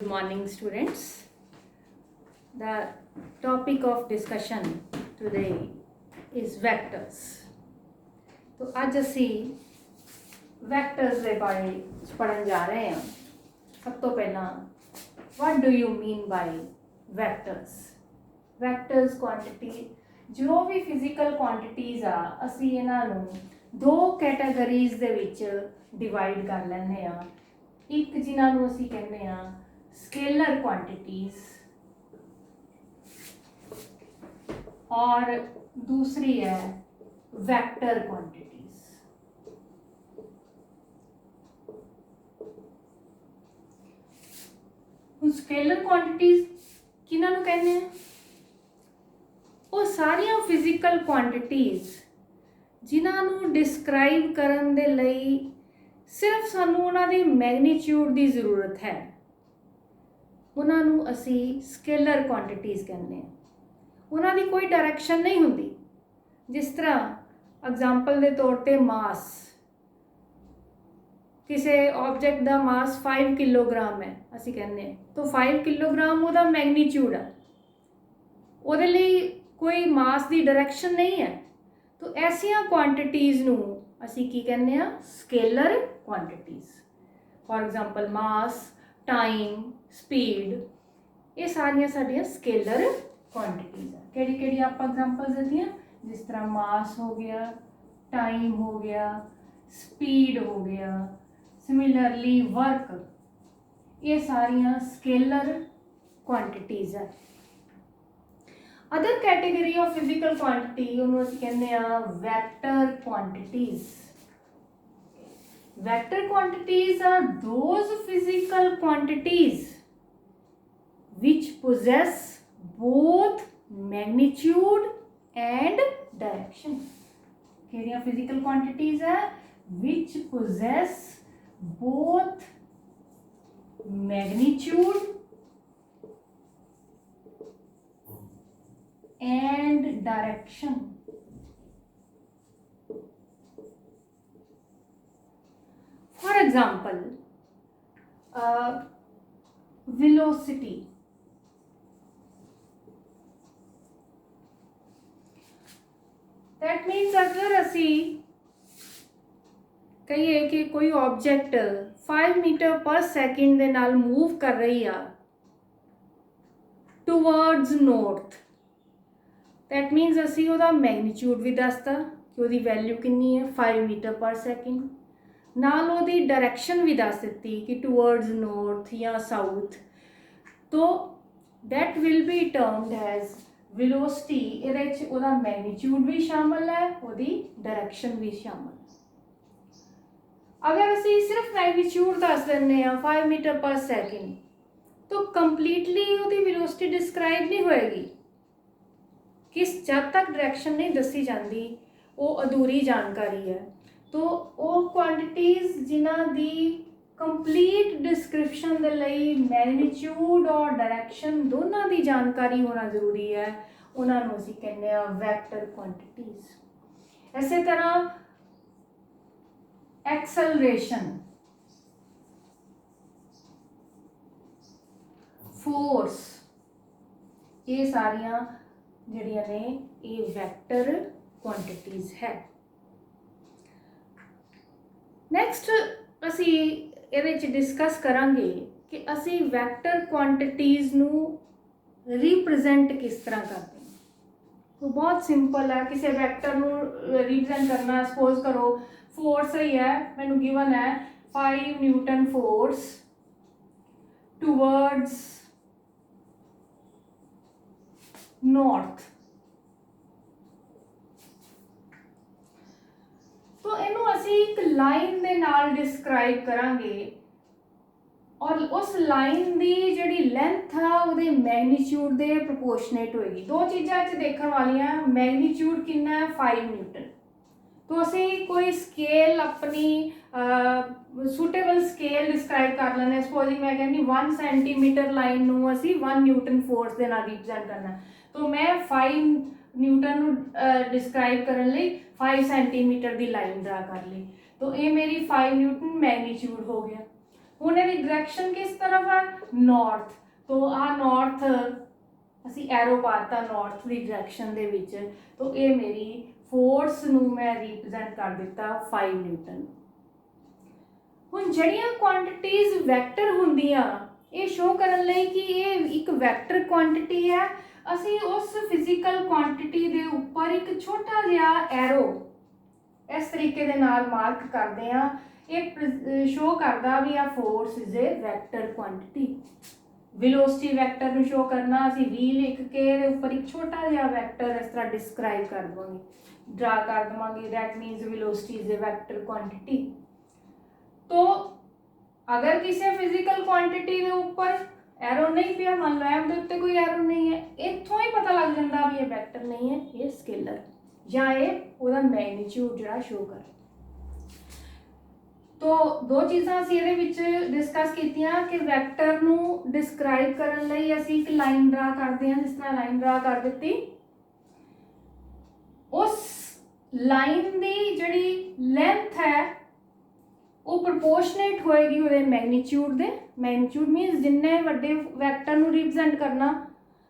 Good morning, students. The topic of discussion today is vectors. तो आज ਅਸੀਂ vectors ਦੇ ਬਾਰੇ ਪੜ੍ਹਨ ਜਾ ਰਹੇ ਹਾਂ। ਸਭ ਤੋਂ ਪਹਿਲਾਂ what do you mean by vectors? Vectors quantity ਜੋ ਵੀ physical quantities ਆ ਅਸੀਂ ਇਹਨਾਂ ਨੂੰ ਦੋ ਕੈਟਾਗਰੀਜ਼ ਦੇ ਵਿੱਚ ਡਿਵਾਈਡ ਕਰ ਲੈਂਦੇ ਆ। ਇੱਕ ਜਿਨ੍ਹਾਂ ਨੂੰ ਅਸੀਂ ਕਹਿੰਦੇ ਆ स्केलर क्वांटिटीज और दूसरी है वेक्टर क्वांटिटीज। स्केलर क्वांटिटीज किन्हां नूं कहने हैं? वो सारियां फिजिकल क्वांटिटीज जिन्हां नूं डिस्क्राइब करन दे लई सिर्फ सानूं उन्हां दी मैग्नीट्यूड की जरूरत है, उन्होंने असी स्केलर क्वांटिटीज़ कहने हैं। उन्होंने कोई डायरैक्शन नहीं होंगी। जिस तरह एग्जाम्पल के तौर पर मास, किसी ऑब्जेक्ट का मास 5 किलोग्राम है असी कहने, तो 5 किलोग्राम वो मैग्नीट्यूड है, वो कोई मास की डायरैक्शन नहीं है। तो ऐसिया क्वांटिटीज़ नूं असी की कहने हैं? Scalar quantities. For example mass, time, speed, ये सारिया साडियां स्केलर क्वांटिटीज़ है। किहड़ी किहड़ी आप एग्जाम्पल्स देती हैं? जिस तरह मास हो गया, टाइम हो गया, स्पीड हो गया, सिमिलरली वर्क, ये सारियां स्केलर क्वांटिटीज़ है। Other category of physical quantity उन्होंने असीं कहने आ vector quantities. Vector quantities are those physical quantities which possess both magnitude and direction. क्या physical quantities है? Which possess both magnitude and direction. For example, velocity. That means अगर असी कहिए कि कोई ऑब्जेक्ट 5 मीटर पर सेकंड दे नाल मूव कर रही आ टूवर्ड्स नॉर्थ, दैट मीनस असी उहदा मैग्नीट्यूड भी दसता कि उहदी वैल्यू कितनी है 5 मीटर पर सेकंड, नाल उहदी डायरैक्शन भी दस दी कि टूवर्ड्स नॉर्थ या साउथ। तो that will be termed as velocity. इहदे विच उहदा मैग्नीट्यूड भी शामिल है, उहदी डायरैक्शन भी शामिल है। अगर असी सिर्फ मैग्नीट्यूड दस दिंदे आ 5 मीटर पर सेकंड, तो कंप्लीटली उहदी वेलोसिटी डिस्क्राइब नहीं होएगी। किस जब तक डायरैक्शन नहीं दसी जाती वो अधूरी जानकारी है। तो वो क्वांटिटीज़ जिन्हां दी कंप्लीट डिस्क्रिप्शन दे लई मैग्नीट्यूड और डायरैक्शन दोनों की जानकारी होना जरूरी है, उन्होंने असीं कहने आ वैक्टर क्वांटिटीज़। इसे तरह एक्सेलरेशन, फोर्स, ये सारियां जिहड़ियां ने ये वैक्टर क्वांटिटीज़ है। नैक्सट असी ये डिस्कस करांगे कि असी वैक्टर क्वांटिटीज़ नूं रिप्रजेंट किस तरह करते हैं। तो बहुत सिंपल है, किसी वैक्टर नूं रिप्रजेंट करना, सपोज करो फोर्स ही है, मैनू गिवन है 5 न्यूटन फोर्स टूवर्ड्स नॉर्थ। तो इनू असी एक लाइन दे नाल डिस्क्राइब करांगे और उस लाइन दी जिहड़ी लेंथ आ उहदे मैग्नीट्यूड दे प्रोपोर्शनेट होएगी। दो चीज़ां इत्थे देखण वालियां, मैग्नीट्यूड कितना है 5 न्यूटन। तो असी कोई स्केल अपनी सूटेबल स्केल डिस्क्राइब कर लें। सपोजिंग मैं कहनी 1 सेंटीमीटर लाइन नूं असी 1 न्यूटन फोर्स दे नाल रिप्रेजेंट करना, तो मैं 5 न्यूटन डिस्क्राइब करने लई 5 सेंटीमीटर की लाइन ड्रा कर ली। तो ये मेरी 5 न्यूटन मैग्नीट्यूड हो गया। ਹੁਣ ਇਹਦੀ ਡਾਇਰੈਕਸ਼ਨ ਕਿਸ ਤਰਫ ਹੈ, ਨॉर्थ। तो आ नॉर्थ ਅਸੀਂ ਐਰੋ ਪਾਤਾ ਨॉर्थ ਦੀ ਡਾਇਰੈਕਸ਼ਨ ਦੇ ਵਿੱਚ। तो ਇਹ ਮੇਰੀ फोर्स ਨੂੰ मैं रिप्रेजेंट कर ਦਿੱਤਾ 5 न्यूटन। ਹੁਣ ਜਿਹੜੀਆਂ ਕੁਆਂਟੀਟੀਜ਼ ਵੈਕਟਰ ਹੁੰਦੀਆਂ ਇਹ ਸ਼ੋ ਕਰਨ ਲਈ ਕਿ ਇਹ ਇੱਕ ਵੈਕਟਰ ਕੁਆਂਟੀਟੀ ਹੈ, ਅਸੀਂ ਉਸ ਫਿਜ਼ੀਕਲ ਕੁਆਂਟੀਟੀ ਦੇ ਉੱਪਰ ਇੱਕ ਛੋਟਾ ਜਿਹਾ ਐਰੋ ਇਸ ਤਰੀਕੇ ਦੇ ਨਾਲ ਮਾਰਕ ਕਰਦੇ ਹਾਂ। ਇਹ ਸ਼ੋ ਕਰਦਾ ਵੀ ਆ force is a vector quantity. Velocity vector ਨੂੰ शो करना, ਅਸੀਂ v लिख के ਇਹਦੇ ਉੱਪਰ ਇੱਕ ਛੋਟਾ ਜਿਹਾ ਵੈਕਟਰ ਇਸ ਤਰ੍ਹਾਂ डिस्क्राइब कर देवांगे, ड्रा कर देवांगे। That means velocity is a vector quantity. तो अगर किसी फिजिकल क्वांटिटी ਦੇ ਉੱਪਰ एरो नहीं पिया, मान लो एम ਦੇ ਉੱਤੇ ਕੋਈ एरो नहीं है, ਇੱਥੋਂ ਹੀ ਪਤਾ ਲੱਗ ਜਾਂਦਾ ਵੀ ਇਹ ਵੈਕਟਰ नहीं है, ਇਹ स्केलर ਜਾਂ ਇਹ ਉਹਦਾ मैग्नीट्यूड ਜਿਹੜਾ शो कर। तो दो चीज़ां असीं इहदे विच डिस्कस कीतियां कि वैक्टर नूं डिस्क्राइब करन लई असीं एक लाइन ड्रा करदे हां। जिस तरह लाइन ड्रा कर दित्ती, उस लाइन दी जिहड़ी लेंथ है वो प्रोपोर्शनेट होएगी उहदे मैग्नीट्यूड दे। मैग्नीट्यूड मीनस जिन्ने वड्डे वैक्टर नूं रिप्रेजेंट करना,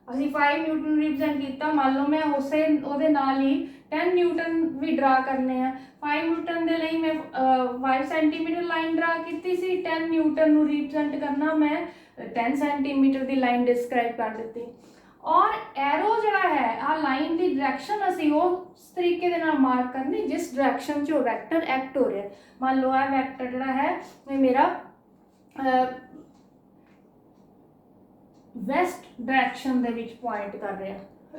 असीं 5 न्यूटन रिप्रेजेंट किया, मान लो मैं उसे उहदे नाल ही 10 न्यूटन भी ड्रा करने हैं। 5 न्यूटन के लिए मैं 5 सेंटीमीटर लाइन ड्रा की सी, 10 न्यूटन नूं रिप्रेजेंट करना मैं 10 सेंटीमीटर की लाइन डिस्क्राइब कर दी। और एरो जिहड़ा है आ लाइन की डायरैक्शन असीं उस तरीके दे नाल मार्क करनी जिस डायरैक्शन च वैक्टर एक्ट हो रहा है। मान लो आ वैक्टर जिहड़ा है मेरा west direction they which point कर रहा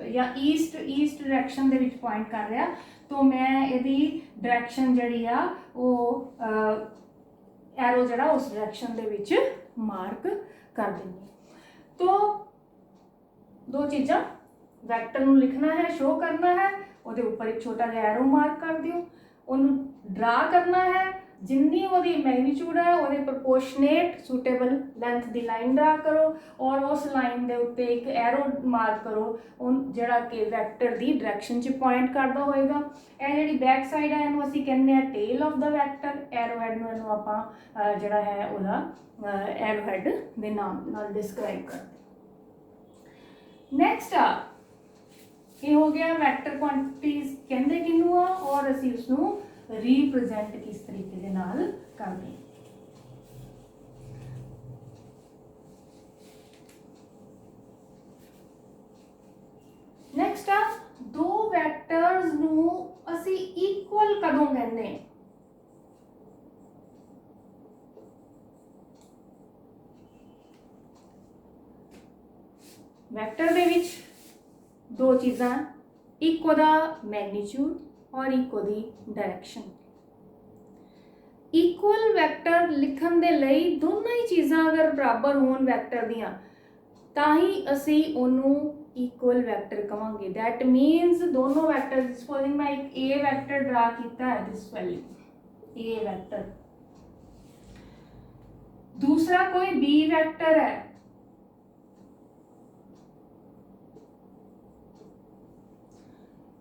या east direction they which point कर रहा, तो मैं इहदी डायरैक्शन जिहड़ी आ वो एरो जिहड़ा उस डायरैक्शन दे विच मार्क कर देंगे। तो दो चीज़ां, वैक्टर नूं लिखना है, शो करना है, उहदे उपर एक छोटा जिहा एरो मार्क कर दिओ, उहनूं ड्रा करना है, जिन्नी वही मैग्नीट्यूड है वो प्रोपोर्शनेट सूटेबल लेंथ की लाइन ड्रा करो और उस लाइन के उत्ते एक एरो मार्क करो उन जड़ा कि वैक्टर की डायरैक्शन च पॉइंट करता होएगा। यह जी बैक साइड है इनू असीं कहने हैं tail of the vector. Arrow head नूं इनू आपां जड़ा है उहदा एरो हैड दे नाम नाल डिस्क्राइब करते। नैक्सट आ ये हो गया वैक्टर क्वांटिटीज कहते किनू आ और असीं उसनूं रिप्रेजेंट किस तरीके दे नाल करते। नैक्सट आ दो वैक्टर्स नूं असीं इक्वल कदों कहने। वैक्टर दे विच दो चीज़ां, एक उहदा मैग्नीट्यूड और एक उहदी डायरैक्शन। इक्वल वैक्टर लिखण दे लई दोनों ही चीज़ां अगर बराबर होण वैक्टर दियां तां ही असीं उहनूं इक्वल वैक्टर कहांगे। दैट मीनस दोनों वैक्टर, सपोजिंग मैं एक ए वैक्टर ड्रा किया है, दिस वैल्यू ए वैक्टर, दूसरा कोई बी वैक्टर है,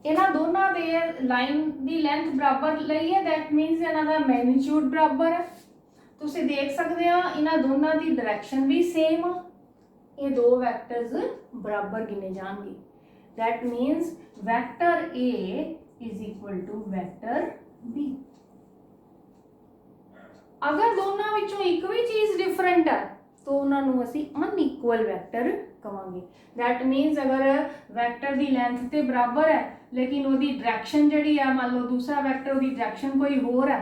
इन्हां दोनों दे लाइन की लेंथ बराबर लई है। दैट मीनस इन्हां दा मैग्नीट्यूड बराबर है। तुसीं देख सकते हो इन्हां दोनों की डायरैक्शन भी सेम आ, ये दो वैक्टर्स बराबर गिने जाएंगे। That means vector A is equal to vector B. अगर दोनों विचों एक भी चीज़ डिफरेंट है तो उन्होंने असीं अनइक्वल वैक्टर कहांगे। दैट मीनस अगर वैक्टर की लेंथ तो बराबर है लेकिन उसकी डायरैक्शन जी है, मान लो दूसरा वैक्टर उसकी डायरैक्शन कोई होर है,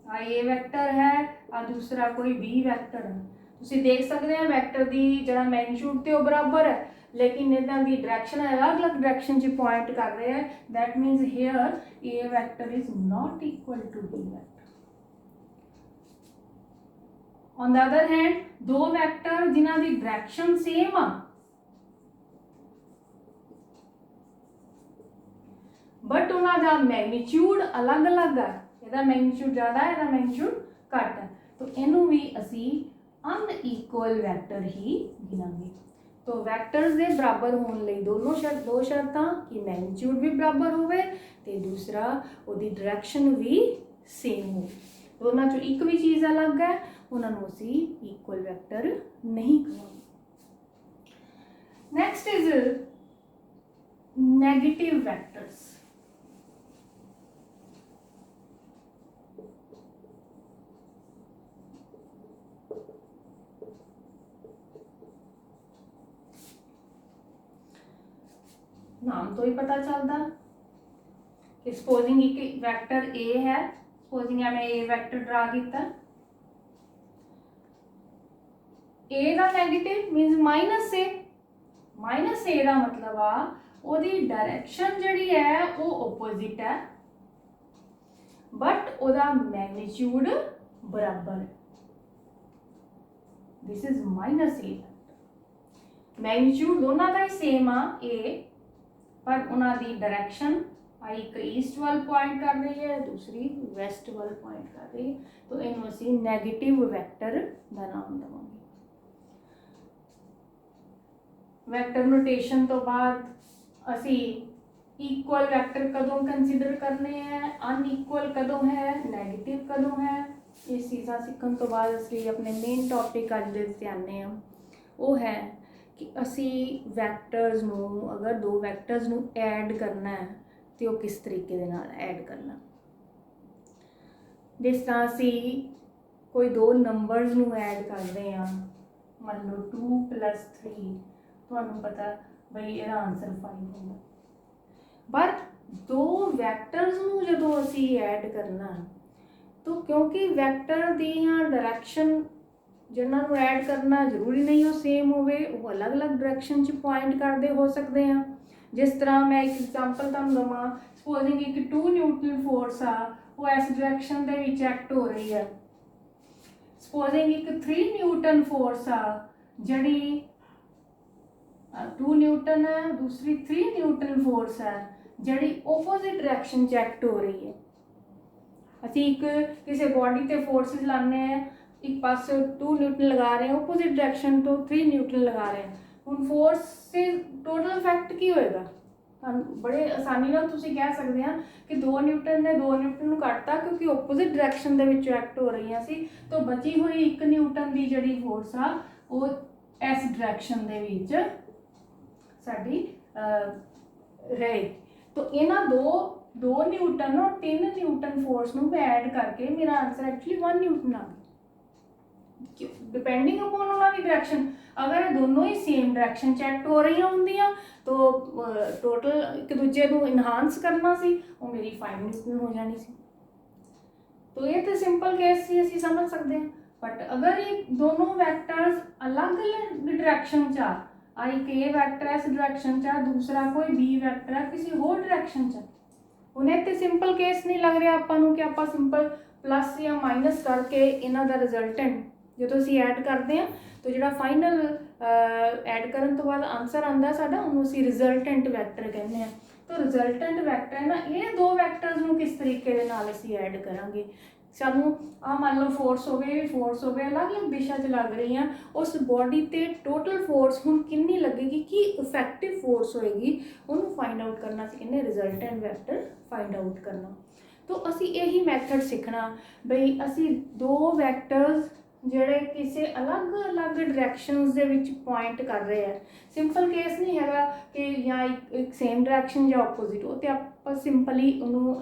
आ ए वैक्टर है, आ दूसरा कोई बी वैक्टर है, तुसीं देख सकते हैं वैक्टर की जो मैग्नीट्यूड तो बराबर है लेकिन इन्हां दी डायरैक्शन अलग अलग डायरैक्शन च पॉइंट कर रहे हैं। That means here A vector is not equal to B vector. On the other hand दो वैक्टर जिन्हां दी डायरैक्शन सेम आ बट उन्हां दा मैग्नीट्यूड अलग अलग है, इहदा मैग्नीट्यूड ज़्यादा है, इहदा मैग्नीट्यूड घट है, तो इनू भी असी अनइक्वल वैक्टर ही गिनांगे। तो वैक्टर्स दे बराबर होने लई दो शर्तां कि मैग्नीट्यूड भी बराबर होवे ते दूसरा उहदी डायरैक्शन भी सेम हो। दोनों चो एक भी चीज़ अलग है ਉਹਨਾਂ ਨੂੰ ਅਸੀਂ ਇਕੁਅਲ ਵੈਕਟਰ ਨਹੀਂ ਕਹਾਂਗੇ। Next is negative vectors. नाम तो ही पता चलता कि सपोजिंग एक वैक्टर ए है, सपोजिंग मैं ए वैक्टर ड्रा किया, ए का नेगेटिव मीनस माइनस ए का मतलब आ ओदी डायरेक्शन जिहड़ी है वो ओपोजिट है बट ओदा मैग्नीट्यूड बराबर है। This is minus A. Magnitude दोनों का ही सेम आ ए, पर उन्होंने डायरेक्शन एक ईस्ट वाल पॉइंट कर रही है, दूसरी वैस्ट वाल पॉइंट कर रही है, तो इनू असी नैगेटिव वैक्टर का नाम देवांगे। वैक्टर नोटेशन तो बाद असी इक्वल वैक्टर कदों कंसीडर करने हैं, अनइक्वल कदों है, नैगेटिव कदों है, ये चीज़ां सीखण तो बाद असी अपने मेन टॉपिक अज दे ते आने आ, वो है कि असी वैक्टर्स नू अगर दो वैक्टर्स नू ऐड करना है तो किस तरीके दे नाल ऐड करना। जिस तरह असी कोई दो नंबर्स नू ऐड करते हैं, मान लो 2 + 3, तुहानू पता बई इहदा आंसर 5 होगा, पर दो वैक्टर्स नू जदों असी ऐड करना तो क्योंकि वैक्टर दीयां डायरेक्शन जिन्होंने ऐड करना जरूरी नहीं हो सेम होवे, वो अलग अलग डायरेक्शन च पॉइंट करते हो सकते हैं। जिस तरह मैं एक एग्जांपल तुहानू दवां, सपोजिंग एक 2 न्यूटन फोर्स आ वो इस डायरेक्शन दे विच एक्ट हो रही है, सपोजिंग एक 3 न्यूटन फोर्स आ जिहड़ी 2 न्यूटन है, दूसरी 3 न्यूटन फोर्स है जिहड़ी ओपोजिट डायरेक्शन च एक्ट हो रही है। असीं एक किसी बॉडी ते फोर्सेस लाने हैं, एक पास 2 न्यूटन लगा रहे हैं, ओपोजिट डायरेक्शन तो 3 न्यूटन लगा रहे हैं, हुण फोर्स से टोटल इफैक्ट की होएगा? बड़े आसानी नाल तुसीं कह सकते हैं कि 2 न्यूटन ने 2 न्यूटन नूं कटता क्योंकि opposite direction they which act हो रही सी, तो बची हुई 1 न्यूटन की जिहड़ी फोर्स आ वो इस डायरेक्शन दे विच साडी रहे। तो इन्हां दो न्यूटन और 3 न्यूटन फोर्स नूं ऐड करके मेरा आंसर एक्चुअली 1 न्यूटन आ गया, डिपेंडिंग अपॉन उन्होंने डायरेक्शन। अगर दोनों ही सेम डायरेक्शन च एक्ट हो रही होंदियां तो टोटल एक दूजे को इनहांस करना सी, वो मेरी 5 न्यूटन हो जानी सी। तो ये तो सिंपल केस सी, असीं समझ सकते हैं। बट अगर ये दोनों वैक्टर्स अलग अलग डायरेक्शन च आ, एक ए वैक्टर इस डायरेक्शन च, दूसरा कोई बी वैक्टर है किसी होर डायरेक्शन च, उन्हें तो सिंपल केस नहीं लग रहा आपां नूं कि आपां सिंपल प्लस या माइनस करके इन्हां दा रिजल्टेंट जो असीं ऐड करते हैं तो जो फाइनल ऐड करन तो बाद आंसर आंदा साडा उहनूं असीं रिजल्टेंट वैक्टर कहते हैं। तो रिजल्टेंट वैक्टर है ना, ये दो वैक्टर्स नूं किस तरीके दे नाल असीं ऐड करांगे। सानूं मान लो फोर्स हो गए अलग अलग दिशा च लग रही हैं, उस बॉडी ते टोटल फोर्स हुण कितनी लगेगी कि इफैक्टिव फोर्स होएगी, उन्होंने फाइंड आउट करना असीं कहने रिजल्टेंट वैक्टर फाइंड आउट करना। तो असीं यही मैथड सीखना बई असीं दो वैक्टर्स ਜਿਹੜੇ ਕਿਸੇ अलग-अलग डायरेक्शनस ਦੇ ਵਿੱਚ ਪੁਆਇੰਟ ਕਰ ਰਹੇ ਆ, ਸਿੰਪਲ ਕੇਸ ਨਹੀਂ ਹੈਗਾ ਕਿ ਜਾਂ ਇੱਕ ਸੇਮ डायरेक्शन ਜਾਂ ਆਪੋਜ਼ਿਟ, ਉਹ ਤੇ ਆਪਾਂ ਸਿੰਪਲੀ ਉਹਨੂੰ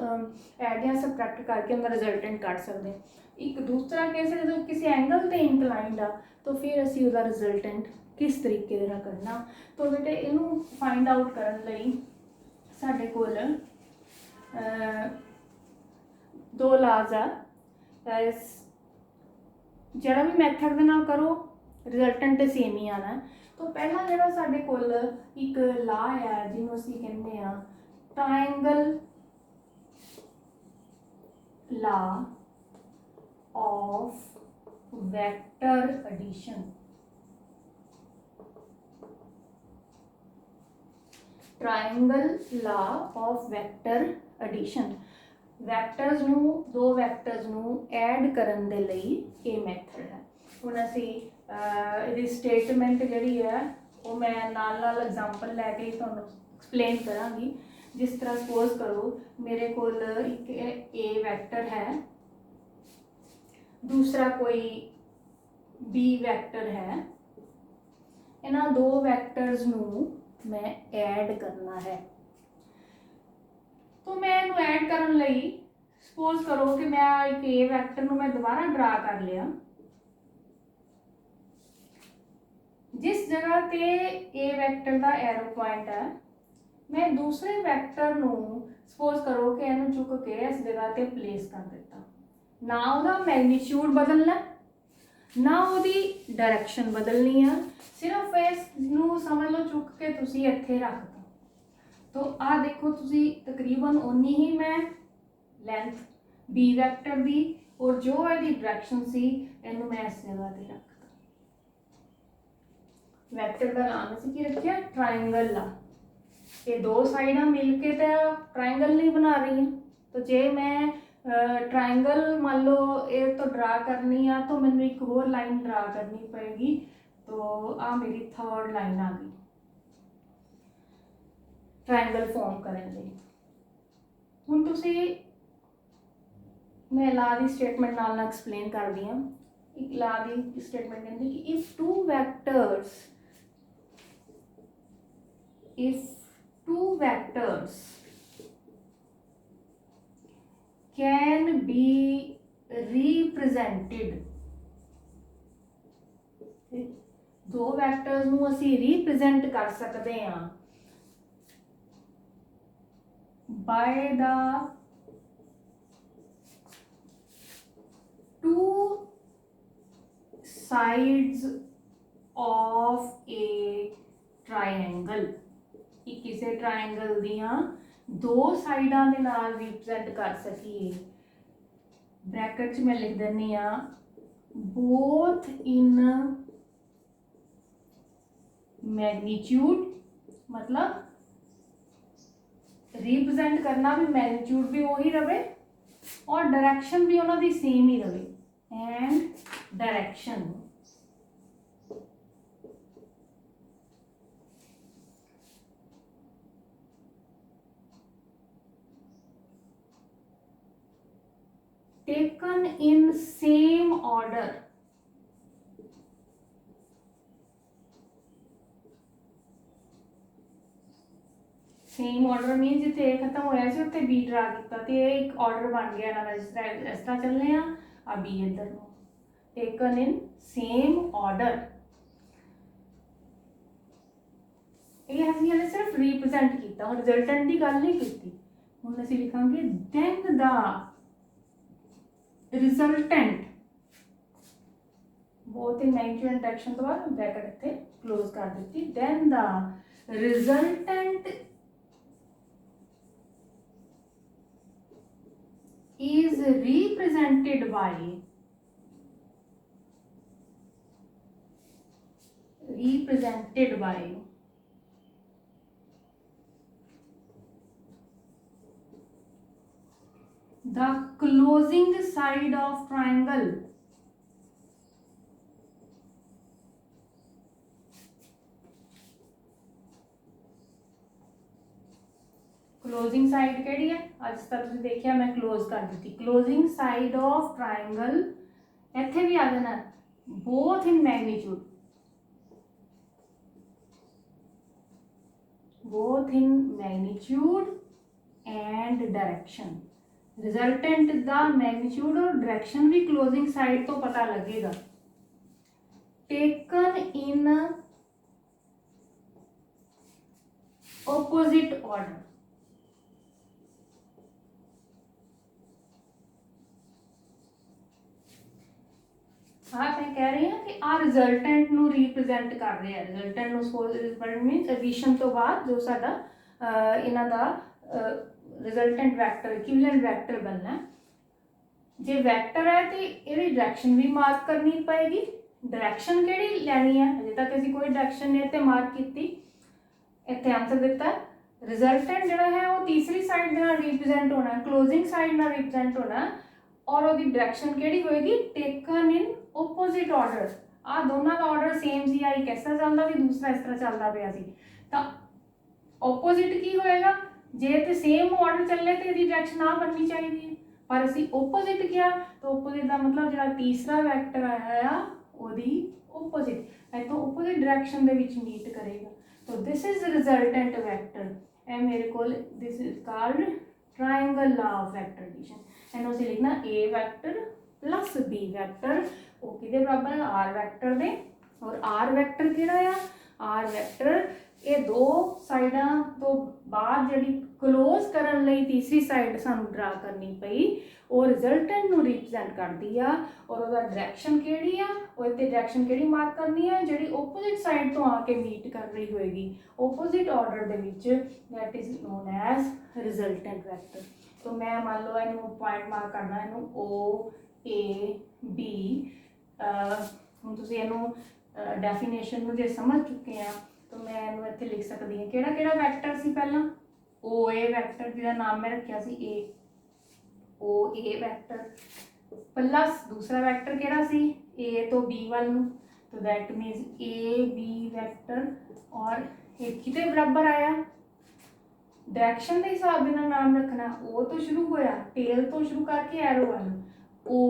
ਐਡ ਜਾਂ ਸਬਟ੍ਰੈਕਟ ਕਰਕੇ ਉਹਦਾ ਰਿਜ਼ਲਟੈਂਟ ਕੱਢ ਸਕਦੇ ਹਾਂ। ਇੱਕ ਦੂਸਰਾ ਕੇਸ ਹੈ ਜਦੋਂ ਕਿਸੇ ਐਂਗਲ ਤੇ ਇੰਕਲਾਈਨਡ ਆ ਤਾਂ ਫਿਰ ਅਸੀਂ ਉਹਦਾ ਰਿਜ਼ਲਟੈਂਟ ਕਿਸ ਤਰੀਕੇ ਦੇ ਨਾਲ ਕਰਨਾ। ਤਾਂ ਬੇਟੇ ਇਹਨੂੰ ਫਾਈਂਡ ਆਊਟ ਕਰਨ ਲਈ ਸਾਡੇ ਕੋਲ ਦੋ ਲਾਜ਼ ਆ, ਜਿਹੜਾ भी मैथड ਦੇ ਨਾਲ करो रिजल्टेंट सेम ही आना है। तो पहला ਜਿਹੜਾ ਸਾਡੇ ਕੋਲ ਇੱਕ ਲਾ ਹੈ ਜਿਹਨੂੰ ਅਸੀਂ ਕਹਿੰਦੇ ਆ triangle law of vector addition. Triangle law of vector addition vectors नूं दो वैक्टर्स नूं ऐड करन दे लई ये मैथड है। हुण असीं इहदी स्टेटमेंट जिहड़ी है वो मैं नाल नाल एग्जांपल लैके तुहानूं एक्सप्लेन करांगी। जिस तरह सपोज करो मेरे कोल एक ए वैक्टर है, दूसरा कोई बी वैक्टर है, इन्हां दो वैक्टर्स नूं मैं ऐड करना है। तो मैं इनू ऐड करन लई सपोज करो कि मैं एक ए वैक्टर नूं मैं दोबारा ड्रा कर लिया। जिस जगह ते ए वैक्टर का एरो पॉइंट है, मैं दूसरे वैक्टर नूं सपोज करो कि इनू चुक के इस जगह ते प्लेस कर दिता। ना उहदा मैग्नीट्यूड बदलना, ना उहदी डायरैक्शन बदलनी है, सिर्फ इस नूं समझ लो चुक के तुसी इत्थे रख दो। तो आ देखो तुसी तकरीबन उन्नी ही मैं लेंथ बी वैक्टर दी और जो इहदी डायरैक्शन सी इनू मैं इस जगह ते रख दा। वैक्टर का नाम असीं की रखिया ट्रायंगल ला। ये दो साइडां मिल के तो ट्रायंगल नहीं बना रही हैं। तो जे मैं ट्रायंगल मान लो ये तो ड्रा करनी है तो मैंने एक होर लाइन ड्रा करनी पड़ेगी। तो आ मेरी थर्ड लाइन आ गई ट्रायंगल फॉर्म करने लई। हुण तुसी मैं ला दी स्टेटमेंट नाल एक्सप्लेन कर दी हां। एक ला दी स्टेटमेंट कहती कि if two vectors can be represented, दो वैक्टर्स नूं असीं रिप्रेजेंट कर सकते हैं by the two sides of a triangle। किसी ट्रायंगल दियां दो साइडां दे नाल रिप्रेजेंट कर सकीए। ब्रैकेट च मैं लिख दिंदी आ बोथ इन मैग्नीट्यूड, मतलब रिप्रेजेंट करना भी मैग्नीट्यूड भी वही रहे और डायरेक्शन भी उन्होंने सेम ही रहे। And direction taken in same order। Same order mean जिथे ए खत्म होया सी उत्थे बी ड्रा किया तो ये एक ऑर्डर बन गया ना, इस तरह चलने आ बी इधर टेकन इन सेम ऑर्डर। ये असं हले सिर्फ रिप्रेजेंट किया, रिजल्टेंट की गल नहीं की। हुण असीं लिखांगे then the resultant, both in magnitude and direction तो बाद ब्रैकेट इत्थे क्लोज कर दी। Then the resultant is represented by the closing side of triangle। Closing side केड़ी है, अज तक तुसीं देखिया मैं क्लोज कर दी। क्लोजिंग साइड ऑफ ट्रायंगल इत्थे भी आ जाना both in magnitude, and direction. Resultant दा मैग्नीट्यूड और डायरेक्शन भी क्लोजिंग साइड तो पता लगेगा। टेकन इन ऑपोजिट ऑर्डर, हाँ मैं कह रही हूँ कि आ रिजल्टेंट नू रिप्रेजेंट कर रहे हैं। रिजल्टेंट नू सपोज मीनस एडिशन तो बाद जो साडा इन्हां दा रिजल्टेंट वैक्टर इक्विवेलेंट वैक्टर बनना है। जे वैक्टर है तो ये डायरेक्शन भी मार्क करनी पएगी। डायरेक्शन केड़ी लैनी है, अजे तक असीं कोई डायरेक्शन नहीं इत्थे मार्क कीती। इत्थे आंसर दिता रिजल्टेंट जिहड़ा है वो तीसरी साइड दे नाल रिप्रेजेंट होना, क्लोजिंग साइड नाल रिप्रेजेंट होना और वो डायरेक्शन केड़ी होएगी टेकन इन ओपोजिट ऑर्डर। आ दोनों का ऑर्डर सेम सी, आई किस तरह चलता सी, दूसरा इस तरह चलता पाया सी। तो ओपोजिट की होएगा, जे तो सेम ऑर्डर चले तो यदि डायरेक्शन आ बननी चाहिए, पर असी ओपोजिट किया तो ओपोजिट का मतलब जो तीसरा वैक्टर आया ਉਹਦੀ opposite ਇੱਥੋਂ opposite direction ਦੇ ਵਿੱਚ meet ਕਰੇਗਾ। तो this is resultant vector। ਇਹ ਮੇਰੇ ਕੋਲ this is called triangle law of vector addition। ਇਹਨੂੰ ਅਸੀਂ ਲਿਖਣਾ a vector plus b vector ਉਹ ਕਿਹਦੇ ਬਰਾਬਰ ਹੈ r ਵੈਕਟਰ ਦੇ। ਔਰ r ਵੈਕਟਰ ਕਿਹੜਾ ਆ r ਵੈਕਟਰ ਇਹ ਦੋ ਸਾਈਡਾਂ ਤੋਂ ਬਾਅਦ ਜਿਹੜੀ ਕਲੋਜ਼ ਕਰਨ ਲਈ ਤੀਸਰੀ ਸਾਈਡ ਸਾਨੂੰ ਡਰਾ ਕਰਨੀ ਪਈ ਉਹ ਰਿਜ਼ਲਟੈਂਟ ਨੂੰ ਰਿਪਰੈਜ਼ੈਂਟ ਕਰਦੀ ਆ। ਔਰ ਉਹਦਾ ਡਾਇਰੈਕਸ਼ਨ ਕਿਹੜੀ ਆ ਉਹ ਇੱਥੇ ਡਾਇਰੈਕਸ਼ਨ ਕਿਹੜੀ ਮਾਰਕ ਕਰਨੀ ਆ ਜਿਹੜੀ ਓਪੋਜ਼ਿਟ ਸਾਈਡ ਤੋਂ ਆ ਕੇ ਮੀਟ ਕਰ ਰਹੀ ਹੋਏਗੀ ਓਪੋਜ਼ਿਟ ਆਰਡਰ ਦੇ ਵਿੱਚ that is non as resultant vector. तो मैं मान लो इनू पॉइंट मार्क करना इनू ओ ए बी हूँ तुसीं इनू डेफिनेशन में जो समझ चुके हैं तो मैं इनू इत्थे लिख सकती हाँ किहड़ा किहड़ा वैक्टर सी पहला ओ ए वैक्टर जिहदा नाम मैं रखिया सी ए ओ ए वैक्टर प्लस दूसरा वैक्टर किहड़ा सी ए तो बी वाल नूं तो that means A B vector और ये किते बराबर आया डायरेक्शन के हिसाब से नाम रखना ओ तो शुरू होया टेल तो शुरू करके एरो वाल ओ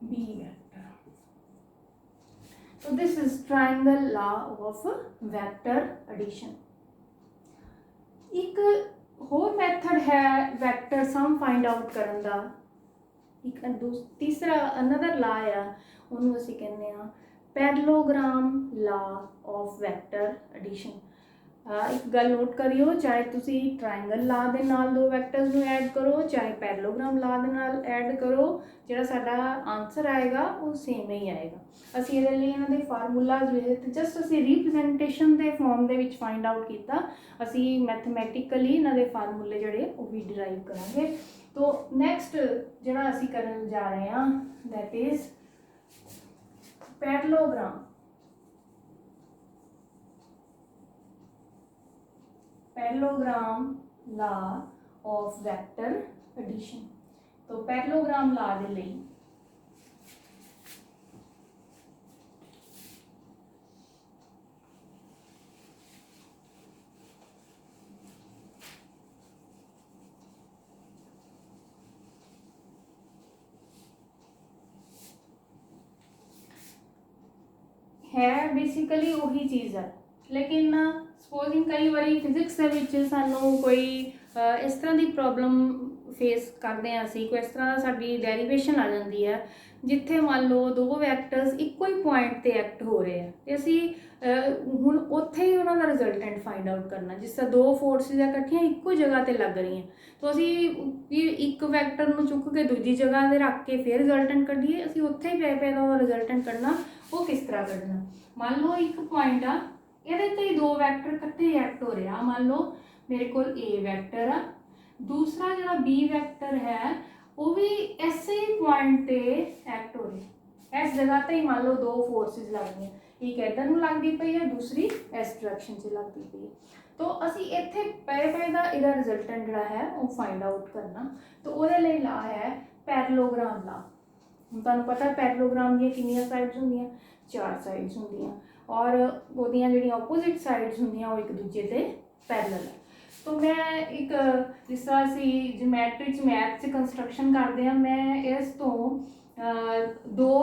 बी वैक्टर। तो this is triangle law of vector addition. एक होर मैथड है वैक्टर सम फाइंड आउट करन दा एक तीसरा अनदर लॉ आ उन्होंने असीं कहने आ parallelogram law of vector addition. एक गल नोट करियो चाहे तुसी ट्रायंगल ला दे नाल दो वैक्टर्स नूं ऐड करो चाहे पैरेललोग्राम ला दे नाल ऐड करो जिहड़ा साडा आंसर आएगा वो सेम ही आएगा। असीं इहदे लई इन्हां दे फार्मूलाज विच जस्ट असीं representation they form they which find out कीता असीं मैथमैटिकली इन्हां दे फार्मूले जिहड़े वो भी डिराइव करांगे। तो नैक्सट जिहड़ा असीं करन जा रहे हां that is parallelogram parallelogram law of vector addition. तो पैरेललोग्राम लॉ दे लई है बेसिकली वही चीज़ है लेकिन सपोजिंग कई बारी फिजिक्स के विच सानू कोई इस तरह की प्रॉब्लम फेस करते हैं असी कोई इस तरह साडी डेरिवेशन आ जाती है जिथे मान लो दो वैक्टर्स इक्को ही पॉइंट ते एक्ट हो रहे हैं तो असी हुण उत्थे ही उन्हां दा रिजल्टेंट फाइंड आउट करना जिस तरह दो फोर्सिस इकट्ठियां इक्को जगह ते लग रही हैं तो असी एक वैक्टर नूं चुक के दूजी जगह ते रख के फिर रिजल्टेंट कढीए असी उत्थे ही पै दा रिजल्टेंट कढना वो किस तरह कढना। मान लो एक पॉइंट आ ये ते दो वैक्टर इकट्ठे एक्ट हो रहे हैं मान लो मेरे को ए वैक्टर आ दूसरा जो बी वैक्टर है वो भी ऐसे ही पॉइंट पे एक्ट हो रहे इस जगह पे ही मान लो दो फोर्सिस लग रही हैं एक इधर नूं लगती पई है दूसरी इस डायरेक्शन से लगती पई है तो असी इत्थे पे दा इहदा रिजल्टेंट जिहड़ा है वो फाइंड आउट करना तो उहदे लई ला है पैरेललोग्राम ला। हुण तुहानूं पता पैरेललोग्राम दी कितनियां साइड्स हुंदियां 4 साइड्स हुंदियां और ओहदियां जिहड़ियां ऑपोजिट साइड्स हुंदियां वो एक दूजे दे पैरेलल है। तो मैं एक जिस तरह असी ज्योमैट्री च मैथ से कंस्ट्रक्शन करते हैं मैं इस तो दो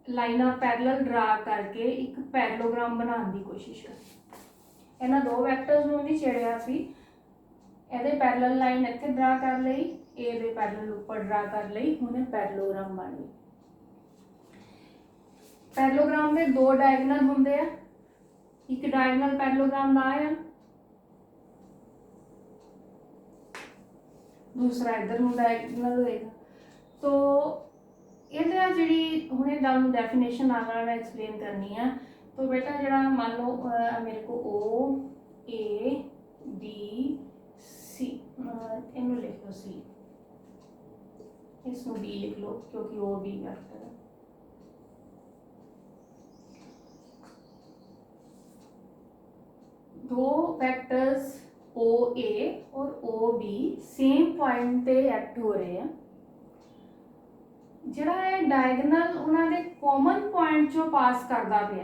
लाइनां पैरेलल ड्रा करके एक पैरेललोग्राम बनाने की कोशिश कर इन्हां दो वैक्टर्स नूं नहीं छेड़िया सी इहदे पैरेलल लाइन इत्थे ड्रा कर लई ए दे पैरेलल उपर ड्रा कर लई हुण पैरेललोग्राम बन गई। पैरेललोग्राम में दो डायगोनल होंदे आ एक डायगोनल पैरेललोग्राम दा आ दूसरा इधर नूं डायगोनल होएगा। तो इहदा जिहड़ी हुणे गल डेफिनेशन नाल मैं एक्सप्लेन करनी है तो बेटा जिहड़ा मान लो मेरे को ओ ए बी सी इनू लिख लो सी इसनू बी लिख लो क्योंकि ओ बी वैक्टर है। दो वैक्टर्स ओ ए और ओ बी सेम पॉइंट पे एक्ट हो रहे हैं जिहड़ा है डायगोनल उन्हां दे कॉमन पॉइंट चों पास करदा पिया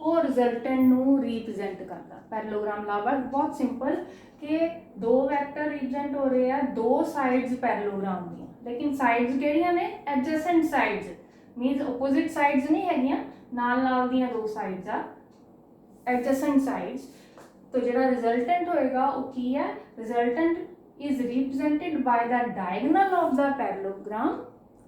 ਉਹ ਰਿਜ਼ਲਟੈਂਟ ਨੂੰ ਰੀਪ੍ਰੈਜ਼ੈਂਟ ਕਰਦਾ। ਪੈਰਲੋਗ੍ਰਾਮ ਲਾ ਬਹੁਤ ਸਿੰਪਲ ਕਿ ਦੋ ਵੈਕਟਰ ਰਿਪਰੈਜ਼ੈਂਟ ਹੋ ਰਹੇ ਆ ਦੋ ਸਾਈਡਸ ਪੈਰਲੋਗ੍ਰਾਮ ਦੀਆਂ, ਲੇਕਿਨ ਸਾਈਡਸ ਕਿਹੜੀਆਂ ਨੇ? Adjacent sides, means opposite sides ਨਹੀਂ ਹੈਗੀਆਂ, ਨਾਲ ਨਾਲ ਦੀਆਂ ਦੋ ਸਾਈਡਸ ਆ ਐਡਜੈਸੈਂਟ ਸਾਈਡਸ। तो जो रिजल्टेंट होएगा वो की है? Resultant is represented by the diagonal of the parallelogram.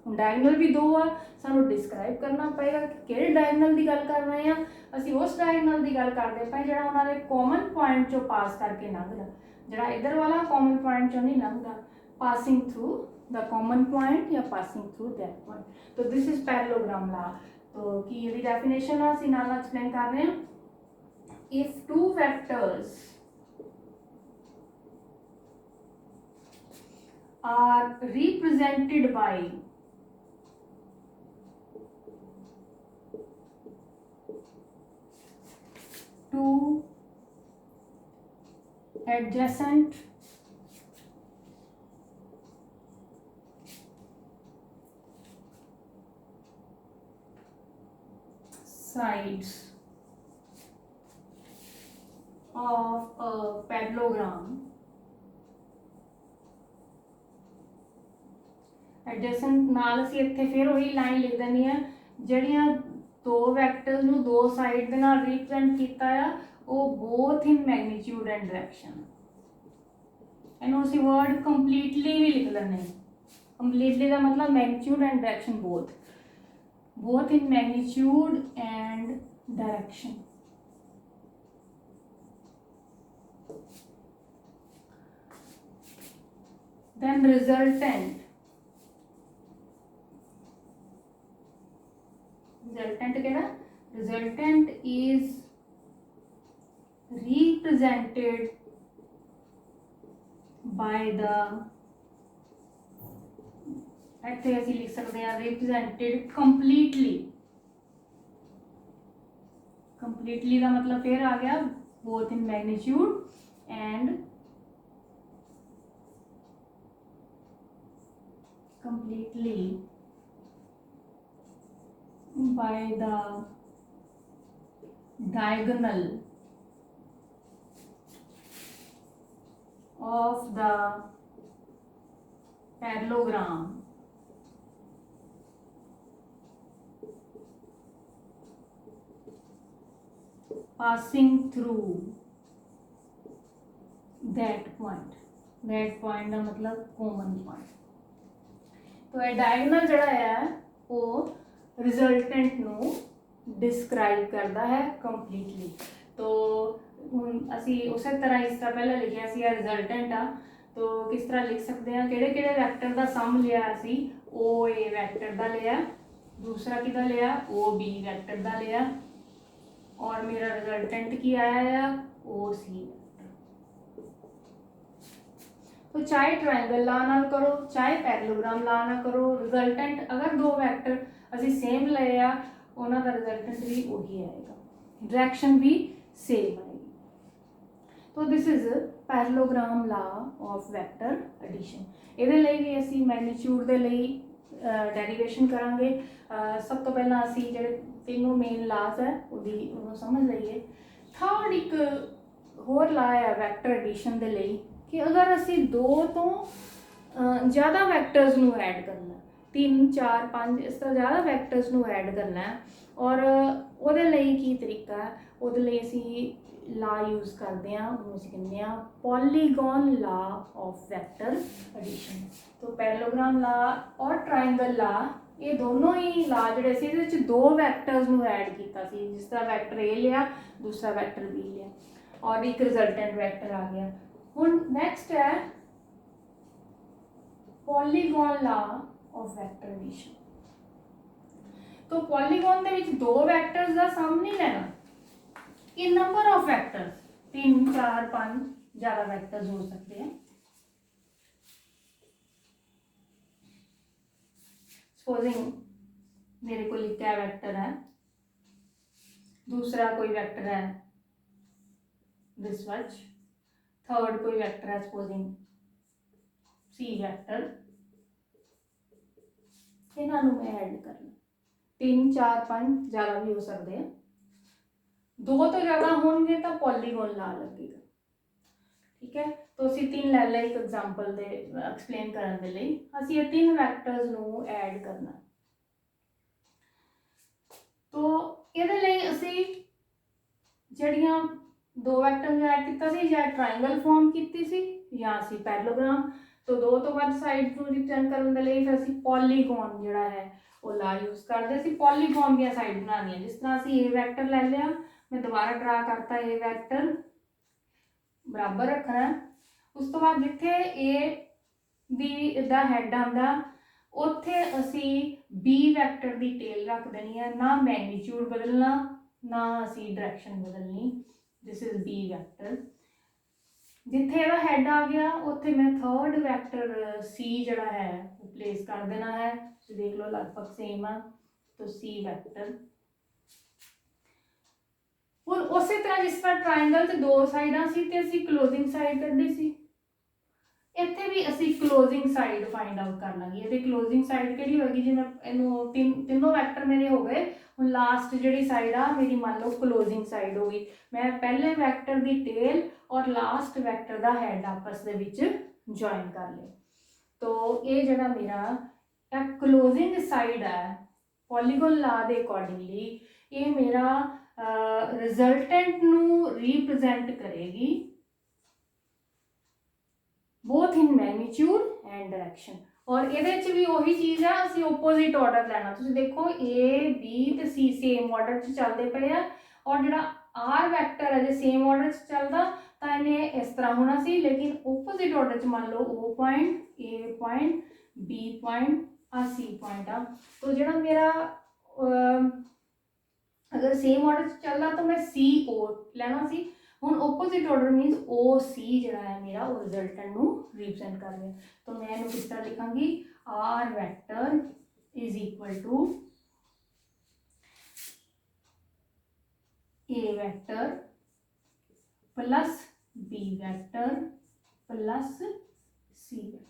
हम डायगोनल भी दो आ, सानू डिस्क्राइब करना पएगा कि किहड़े डायगोनल की गल कर रहे हैं। असी उस डायगोनल की गल करते पे जिहड़ा उन्हां दे कॉमन पॉइंट चों पास करके लंघदा, जिहड़ा इधर वाला कॉमन पॉइंट चों नहीं लंघदा, passing through the common point या पासिंग थ्रू दैट पॉइंट। तो दिस इज पैरेललोग्राम ला। तो की इहदी डेफिनेशन आ असी नाल एक्सप्लेन कर रहे हैं। If two vectors are represented by two adjacent sides of a parallelogram, adjacent नाल असी इत्थे फिर वही लाइन लिख देनी है ਜਿਹੜੀਆਂ दो वैक्टर्स ਨੂੰ दो साइड ਦੇ ਨਾਲ रिप्रेजेंट ਕੀਤਾ ਆ ਉਹ both in magnitude and direction. ਇਹਨੂੰ ਅਸੀਂ वर्ड कंप्लीटली भी लिख ਲੈਣੇ। कंप्लीटली ਦਾ मतलब magnitude and direction both in magnitude and direction. then resultant केड़ा? resultant is represented by the, ਇੱਥੇ ਅਸੀਂ ਲਿਖ ਸਕਦੇ ਹਾਂ represented completely। completely ਦਾ मतलब फिर आ गया both in magnitude and completely by the diagonal of the parallelogram passing through that point। that point का मतलब common point। तो ये डायगोनल जड़ा है वो रिजल्टेंट नू डिस्क्राइब करता है कंप्लीटली। तो हुण असी उस तरह इस तरह पहले लिखिया सी रिजल्टेंट आ, तो किस तरह लिख सकते हैं? किहड़े किहड़े वैक्टर का सम लिया असी? ओ ए वैक्टर का लिया, दूसरा किहदा लिया? ओ बी वैक्टर का लिया, और मेरा रिजल्टेंट की आया है? ओ सी। तो चाहे ट्रायंगल ला ना करो चाहे पैरेललोग्राम ला ना करो, रिजल्टेंट अगर दो वैक्टर असी सेम लए आ उन्हां दा रिजल्टेंट भी वही आएगा, डायरेक्शन भी सेम आएगी। तो this is parallelogram law of vector addition. इहदे लई भी असी मैग्नीट्यूड दे लई डेरिवेशन करांगे। सब तो पहला असी जिहड़े तीनों मेन लाज है उन्होंने समझ लईए। थर्ड एक होर ला है वैक्टर एडिशन दे लई कि अगर असी दो तो ज़्यादा वैक्टर्स नू ऐड करना, 3 4 5 इस तरह ज़्यादा वैक्टर्स नू ऐड करना है, और उहदे लई की तरीका है? उहदे लई असी ला यूज़ करते हैं, उन्होंने असी कहते हैं polygon law of vector addition. तो पैरेललोग्राम ला और ट्रायंगल ला ये दोनों ही ला जिहड़े सी इहदे विच दो वैक्टर्स नू ऐड कीता सी, जिस तरह वैक्टर ए लिया दूसरा वैक्टर बी लिया और एक रिजल्टेंट वैक्टर आ गया। हुण नैक्सट है polygon law of vector addition. तो पॉलीगॉन दे विच दो वैक्टर्स दा सम नहीं लेना, ये नंबर ऑफ वैक्टर्स 3 4 5 ज़्यादा वैक्टर्स हो सकते हैं। सपोजिंग मेरे को एक क्या वैक्टर है, दूसरा कोई वैक्टर है दिस मच, थर्ड कोई वैक्टर है सपोजिंग सी वैक्टर, इन्हों मैं ऐड करना 3 4 5 ज़्यादा भी हो सकते हैं। 2 ਤੋਂ ਜ਼ਿਆਦਾ ਹੋਣਗੇ ਤਾਂ ਪੋਲੀਗਨ ਲਾ ਲੱਗੇਗਾ। ਠੀਕ ਹੈ, तो ਅਸੀਂ 3 ਲੈ ਲਏ ਇੱਕ ਐਗਜ਼ਾਮਪਲ ਦੇ ਐਕਸਪਲੇਨ ਕਰਨ ਦੇ ਲਈ। ਅਸੀਂ ਇਹ 3 ਵੈਕਟਰਸ ਨੂੰ ਐਡ ਕਰਨਾ। तो ਇਹਦੇ ਲਈ ਅਸੀਂ ਜਿਹੜੀਆਂ 2 ਵੈਕਟਰ ਨੂੰ ਐਡ ਕੀਤਾ ਸੀ, ਜਾਂ ਟ੍ਰਾਇੰਗਲ ਫਾਰਮ ਕੀਤੀ ਸੀ ਜਾਂ ਅਸੀਂ ਪੈਰਲੋਗ੍ਰਾਮ। तो 2 ਤੋਂ ਵੱਧ ਸਾਈਡ ਨੂੰ ਰਿਪਰੈਜ਼ੈਂਟ ਕਰਨ ਦੇ ਲਈ ਫਿਰ ਅਸੀਂ ਪੋਲੀਗਨ ਜਿਹੜਾ ਹੈ ਉਹ ਲਾ ਯੂਜ਼ ਕਰਦੇ ਸੀ। ਪੋਲੀਗਨ ਦੀਆਂ ਸਾਈਡ ਬਣਾਉਣੀਆਂ, ਜਿਸ ਤਰ੍ਹਾਂ ਅਸੀਂ ਇਹ ਵੈਕਟਰ ਲੈ ਲਿਆ, मैं दोबारा ड्रा करता ये वैक्टर बराबर रखना। उस तो बाद जिथे ए बी दा हैड आंदा उत्थे असी बी वैक्टर की टेल रख देनी है। ना मैग्नीट्यूड बदलना, ना असी डायरेक्शन बदलनी। This is B vector. जिथे ਇਹਦਾ हैड आ गया उत्थे मैं थर्ड वैक्टर सी जड़ा है वो प्लेस कर देना है। तो देख लो लगभग सेम है। तो सी वैक्टर ਹੁਣ ਉਸੇ ਤਰ੍ਹਾਂ ਜਿਸ ਤਰ੍ਹਾਂ ਟ੍ਰਾਇੰਗਲ ਤੇ 2 ਸਾਈਡਾਂ ਸੀ ਤੇ ਅਸੀਂ ਕਲੋਜ਼ਿੰਗ ਸਾਈਡ ਕੱਢੀ ਸੀ, ਇੱਥੇ ਵੀ ਅਸੀਂ ਕਲੋਜ਼ਿੰਗ ਸਾਈਡ ਫਾਈਂਡ ਆਊਟ ਕਰ ਲਾਂਗੇ। ਇਹਦੇ ਕਲੋਜ਼ਿੰਗ ਸਾਈਡ ਕਿਹੜੀ ਹੋਏਗੀ? ਜਿਵੇਂ ਇਹਨੂੰ ਤਿੰਨੋਂ ਵੈਕਟਰ ਮੇਰੇ ਹੋ ਗਏ, ਹੁਣ ਲਾਸਟ ਜਿਹੜੀ ਸਾਈਡ ਆ ਮੇਰੀ ਮੰਨ ਲਓ ਕਲੋਜ਼ਿੰਗ ਸਾਈਡ ਹੋ ਗਈ। ਮੈਂ ਪਹਿਲੇ ਵੈਕਟਰ ਦੀ ਟੇਲ ਔਰ ਲਾਸਟ ਵੈਕਟਰ ਦਾ ਹੈਡ ਆਪਸ ਦੇ ਵਿੱਚ ਜੁਆਇਨ ਕਰ ਲਿਆ। तो ਇਹ ਜਿਹੜਾ ਮੇਰਾ ਕਲੋਜ਼ਿੰਗ ਸਾਈਡ ਹੈ ਪੋਲੀਗਨ ਲਾ ਦੇ ਅਕੋਰਡਿੰਗਲੀ, ਇਹ ਮੇਰਾ रिजल्टेंट नू रिप्रेजेंट करेगी both in magnitude and direction. और ये भी वही चीज़ है, असी ओपोजिट ऑर्डर लेना। तुम देखो ए बी तो सी सेम ऑर्डर च चलते पे है, और जो आर वैक्टर है जो सेम ऑर्डर च चलता तो इन्हें इस तरह होना सी, लेकिन ओपोजिट ऑर्डर च मान लो ओ पॉइंट, ए पॉइंट, बी पॉइंट, आ सी पॉइंट आ। तो जो मेरा अगर सेम ऑर्डर चल रहा तो मैं सी ओ लेना सी। हुण ओपोजिट ऑर्डर मीनस ओ सी जिहड़ा है मेरा वो रिजल्टेंट नू रिप्रेजेंट कर रहा। तो मैं इहनूं किस तरह लिखांगी? R vector is equal to A vector plus B vector plus C vector.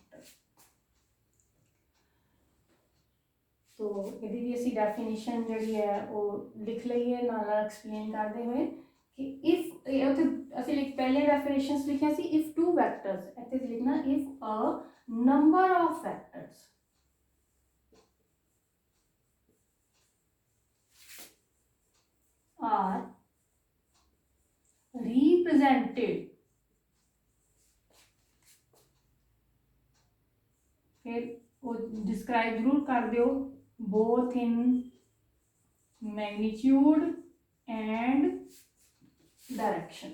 तो यदि भी असी डेफिनेशन जी है वो लिख लीए नाल एक्सप्लेन करते हुए कि इफ असी पहले डेफिनेशंस लिखिया सी इफ 2 वैक्टर्स, इत्थे लिखना if a number of vectors are represented, फिर वो डिस्क्राइब जरूर कर दो, both in magnitude and direction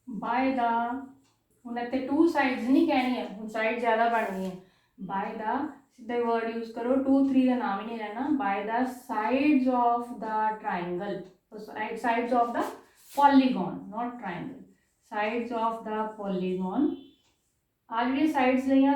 by the, ਹੁਣ ਇੱਥੇ 2 ਸਾਈਡਸ ਨਹੀਂ ਕਹਿਣੀ ਹੈ, ਹੁਣ ਸਾਈਡ ਜ਼ਿਆਦਾ ਬਣ ਗਈ ਹੈ। ਬਾय द ਸਿੱਧਾ वर्ड यूज करो, 2 3 ਦਾ ਨਾਮ ਹੀ ਨਹੀਂ ਲੈਣਾ। By the sides of the triangle, sides of the polygon, not triangle, sides of the polygon। आ जी साइड्स लिया